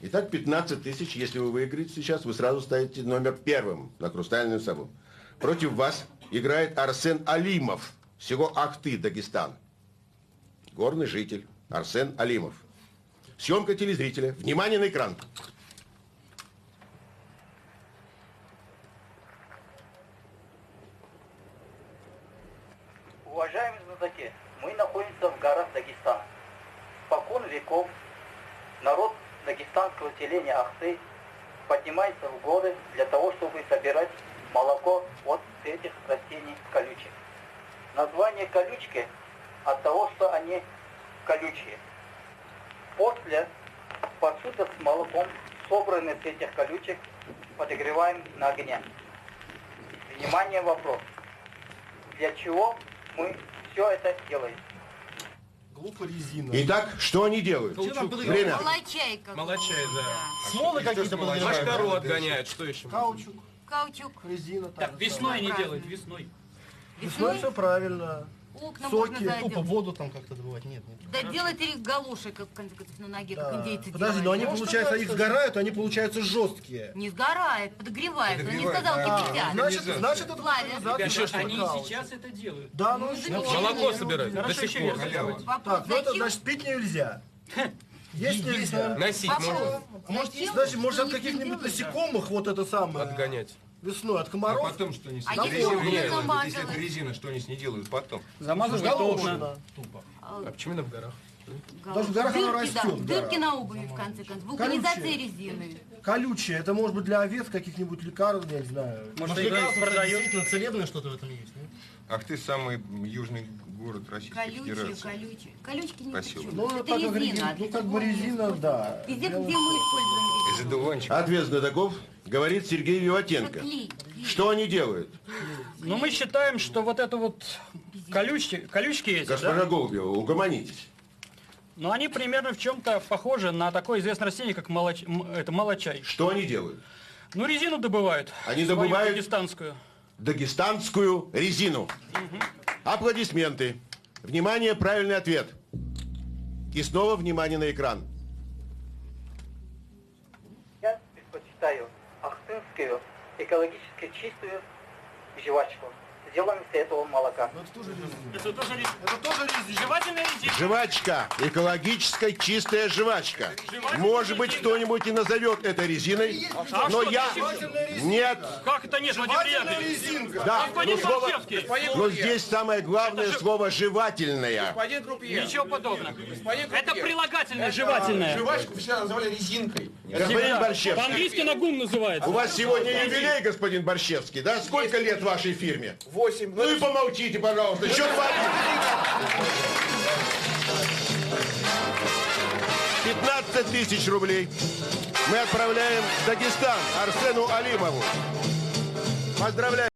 Итак, 15 тысяч. Если вы выиграете сейчас, вы сразу ставите номер первым на хрустальную сову. Против вас играет Арсен Алимов, село Ахты, Дагестан. Горный житель Арсен Алимов. Съемка телезрителя. Внимание на экран. Уважаемые знатоки, мы находимся в горах Дагестана. Спокон веков народ дагестанского селения Ахты поднимается в горы для того, чтобы собирать молоко от этих растений колючих. Название колючки от того, что они колючие. После посуда с молоком, собранный с этих колючек, подогреваем на огне. Внимание, вопрос. Для чего мы все это делаем? Глупо резина. Итак, что они делают? Время. Молочайка. Молочай, да. Смолы какие-то подогревают. Машкару отгоняют, что еще? Каучук, Каучук. резина. Так, весной они делают, весной. Весной все правильно. Окна можно Соки, тупо заделать. воду там как-то добывать. Нет. Да делать их галоши, как в конце концов, на ноге, как индейцы Подожди, делают. но они, получается, их сгорают, они получаются жесткие. Не сгорает, подогревается. Он не сказал кипятят. Значит, это Плавят. катализатор. Они сейчас это делают. Да, ну Молоко собирают до Хорошо, сих еще пор. верно делать. Вопрос, Так, ну это зачем? значит пить нельзя. Есть нельзя. Носить можно, Вопрос, Может, зачем? значит, может Что от они каких-нибудь делают? насекомых вот это самое отгонять. весной, от А комаров. потом что они с А ней если делают? окна Если это замазывать? резина, что они с ней делают потом? Замазывают окна. Можно. А почему именно в горах? Даже в горах оно Дырки, да, растет, да. дырки на обуви, в конце концов. Вулканизация Колючие. резины. Колючее, это может быть для овец каких-нибудь лекарств, я не знаю. Может, лекарства продают. Действительно целебное что-то в этом есть, нет? Ах ты самый южный город Российской Колючие, Федерации. колючие. Колючки не Спасибо. причем. Ну, Это так как резина. резина, ну, как бы резина, да. Везде, где мы используем Из резину. одуванчика. Ответ знатоков говорит Сергей Виватенко. Клей. Что они делают? Но мы считаем, что вот это вот колючки эти, Госпожа да? Голубева, угомонитесь. Но они примерно в чем-то похожи на такое известное растение, как это молочай. Что они делают? Ну, резину добывают. Они свою добывают? дагестанскую. Дагестанскую резину. Аплодисменты. Внимание, правильный ответ. И снова внимание на экран. Я предпочитаю ахтынскую, экологически чистую жвачку. Сделаем из этого молока. Это тоже резина. Жевательная резина. Жвачка. Экологическая чистая жвачка. Может быть, кто-нибудь и назовет это резиной, А но что, я... Нет. Как это нет, Владимир Яковлевич? Да, Господин но, слово... Борщевский. но здесь самое главное слово «жевательное». Ничего подобного. Это прилагательное, жевательное. Жвачку всегда называли резинкой. Господин Борщевский, По-английски нагум называется. у вас сегодня юбилей, господин Борщевский, да? Сколько лет вашей фирме? 8. Ну и помолчите, пожалуйста. Счет 2-1. 15 тысяч рублей мы отправляем в Дагестан Арсену Алимову. Поздравляю.